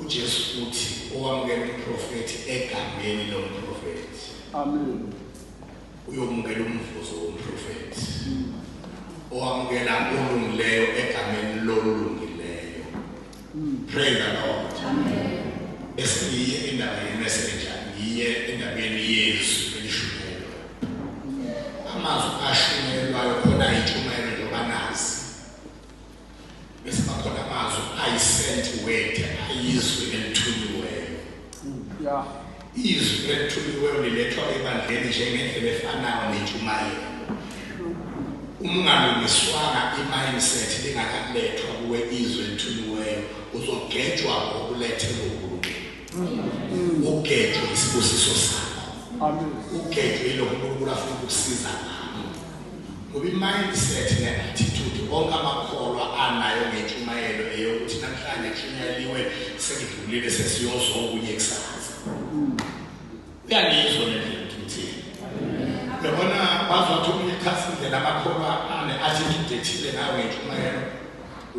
uJesu uthi owamukela umprofeti egameni lomprofeti. Amen. Uyomukela umvuzo womprofeti. Owamukela olungileyo egameni lolungileyo. Praise the Lord. Amen. Esiye indaba yemessage ngiye endabeni yesu elishunyelwa. Amazwi ashunyelwayo khona itshumayelo njobanazi. Bese bakhona amazwi ayisent word ayizwi elithunyiweyo. Yeah. Izwi elithunyiweyo lilethwa ebandleni njengendlela efanayo nentshumayelo. Ungalungiswanga i-mindset lingakalethwa kuwe izwi elithunyiweyo uzogejwa ngokulethelwa uNkulunkulu. Ugejwe isibusiso sakho. Amen. Ugejwe yilokho uNkulunkulu afuna ukukusiza ngakho. Ngoba i-mindset ne-attitude onke amakholwa anayo ngentshumayelo eyokuthi namhlanje kushunyeliwe sekudlulile sesiyozwa okunye kusasa. Uyangizwa nendlela ukuthi yabona bazothi umunye khasinde lamakholwa ane-attitude ethile ngawe ngentshumayelo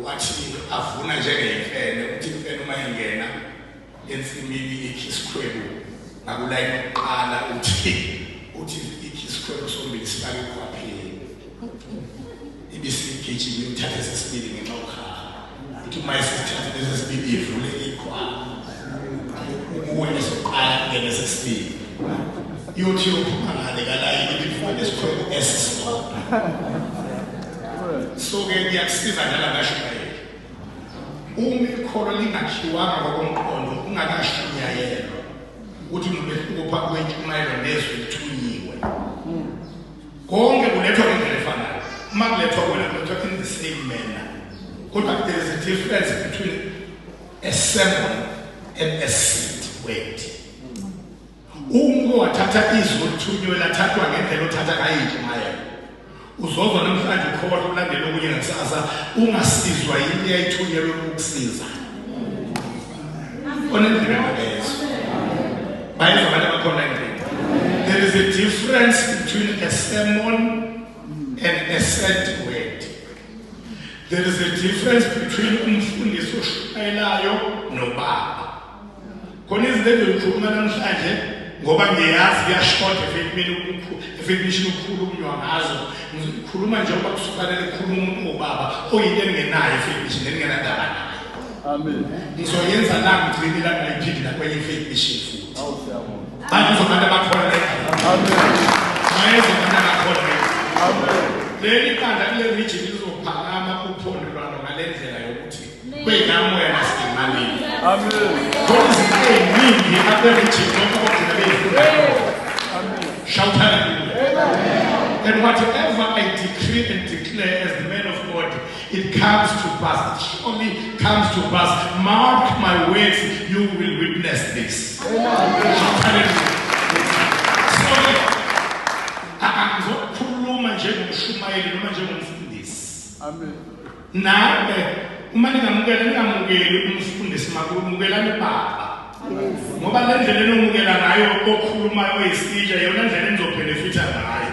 wathi avuna njengeyimfene uthi imfene uma ingena ensimini ikhisikhwebu ngakulayini yokuqala uthi ikhisikhwebu sombili sifake ekhwapheni ibisigijima uthathe sesibili ngenxa yokhala uthi uma isithathe lesesibili ivule ikhwapha ukuwena sokuqala kungene sesibili yothi yophuma ngale kalayini ibifuna lesikhwebu esisodwa. So-ke kuyakusiza njalo ngashumayela. Uma ikholwa lingakhiwanga ngokomqondo ungakashunyayelwa ukuthi umehluko phakathi kwentshumayelo nezwi elithunyiwe. Konke kulethwa ngendlela efanayo. Uma kulethwa kulethwa in the same manner. Kodwa there is a difference between a sermon and a seed word. Umuntu wathatha izwi elithunyiwe lathathwa ngendlela othatha ngayo intshumayelo. Uzozwa namhlanje ukholwa ulandela okunye ngakusasa ungasizwa yini yayithunyelwe ukukusiza. Onendlela lezo. Bayizwa abantu abakhona endlini. There is a difference between a sermon and a sent word. There is a difference between umfundisi oshumayelayo nobaba. Khona izinto engizokhuluma namhlanje ngoba ngiyazi kuyashoda efeminishini ukukhulunywa ngazo. Ngikhuluma njengoba kusukanele ukukhuluma umuntu ngobaba oyinto engenayo efeminishini engenandaba nayo. Amen. Ngizoyenza la ngithini la ngayiphindi nakwenye ifeminishini futhi. Bantu abantu abakhona la. Amen. Mayezwa abantu abakhona. Amen. Leli kanda kule region lizophakama kuphondo lwalo ngalendlela yokuthi kwenamoya nasemalini. Amen. Kodwa izinto eziningi apha region lokugcina beyifuna. Amen. Shout hallelujah. And whatever I decree and declare as the man of God, it comes to pass. It surely comes to pass. Mark my words, you will witness this. Shout hallelujah. So, angizokhuluma njengomshumayeli noma njengomfundisi. Amen. Nawe uma ningamukeli umfundisi makumkelani baba. Ngoba le ndlela enomukela ngayo okhulumayo oyisitsha yona ndlela enizobenefita ngayo.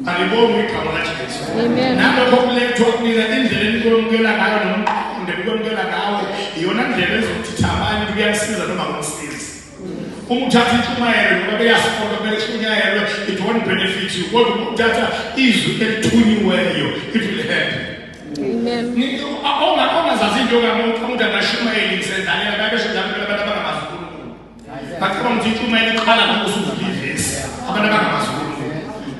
Alibonga igama laJesu. Amen. Nalokho kulethwa kunina indlela enikomukela ngayo nomqondo enikomukela ngawo iyona ndlela ezokuthitha abantu kuyasiza noma kumsiza. Uma uthatha intshumayelo ngoba beyasikholwa beshunyayelwe it won't benefit you. Kodwa uthatha izwi elithunyiweyo it will help. Amen. Ongazazi into umuntu angashumayeli ngisendalela babesho njalo abantu abangamazulu. Bakho ukuthi intshumayelo iqala ngokusuvula ivesi abantu abangamazulu.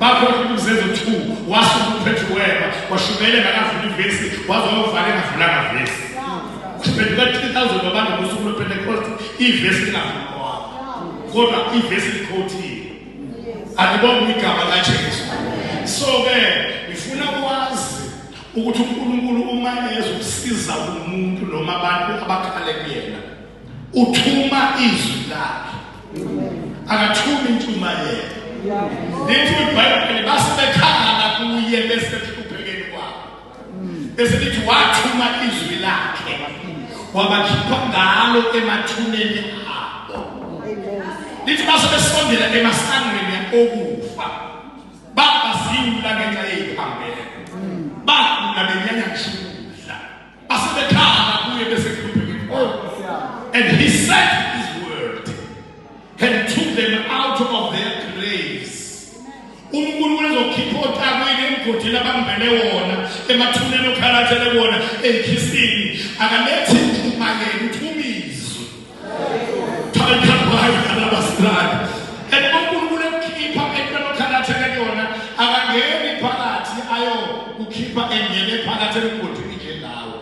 Bakho ukuzenza 2 wasuka uphethe weba washumela ngakavula ivesi wazovala engavulanga ivesi. Kuphenduka 3000 abantu ngosuku lwePentecost ivesi ingavulwa. Kodwa ivesi ikhothile. Alibonga igama laJesu. So ke ngifuna ukwazi ukuthi uNkulunkulu uma ezokusiza umuntu noma abantu abakhale kuyena uthuma izwi lakhe. Akathumi intshumayelo. Lithi iBhayibheli basebekhala kuye bese hluphekeni kwabo. Bese lithi wathuma izwi lakhe wabakhipha ngalo emathuneni abo. Lithi basebesondela emasangweni okufa. Babazimla ngenxa yeziphambene. Bakuna benyanya ngishudla. Basebekhala kuye bese hluphekeni kwabo. And akangene wona emathuneni okhalatele wona enkhisini akalethe intshumayelo uthumizwe thayikhaphayi alabasirani uNkulunkulu ekhipha entweni okhalatele yona akangeni phakathi ayo ukhipha engene phakathi emgodini nje lawo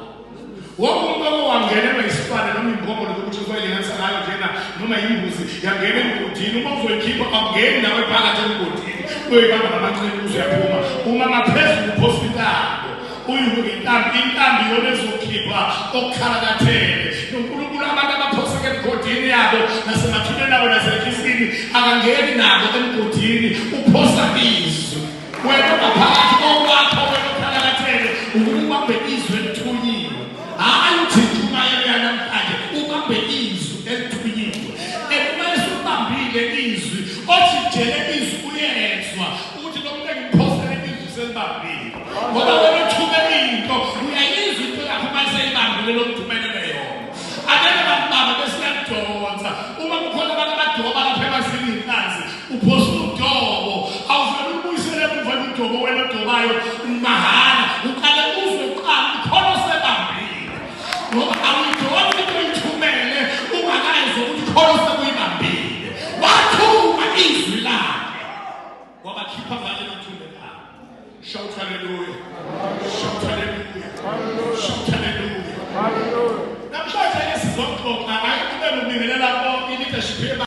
wonke umuntu wangenelwa isifane noma imbombolo zokuthi uzoyilenganisa ngayo njena noma imbuzi yangena emgodini uma uzoyikhipha awungeni nawe phakathi emgodini uyibamba ngamaqhinga uyaphuma uma ngaphezulu uphospitalo uyuke intambi yona ezokhipha okukhalakathele noNkulunkulu abantu abaphoseke emgodini yabo nasemathuneni abo nasenkhisini akangeni nabo emgodini uphosa izwi wena ngaphakathi kokwakho wena okhalakathele ukubambe izwi elithunyiwe hayi uthi intshumayelo yanamhlanje ubambe izwi elithunyiwe ekumele ubambile izwi othi jele izwi uyezwa ukuthi lo muntu engiphosele izwi selibambile ngoba wena uthumele into uyayizwa into yakho mase ibambile lo mthumelele yona angeke bakubamba besiyadonsa uma kukhona abantu abadoba lapha emasini inhlanzi uphosa udobo awuvele ubuyisele emva udobo wena odobayo mahhala uqale uzwe uqala khona sebambile ngoba awuyidonsi into uyithumele ungakayizwa ukuthi khona sekuyibambile wathuma izwi lakhe wabakhipha ngale lothumela shout hallelujah shout hallelujah shout hallelujah namhlanje sizoxoxa ayikube ngibingelela bonke leadership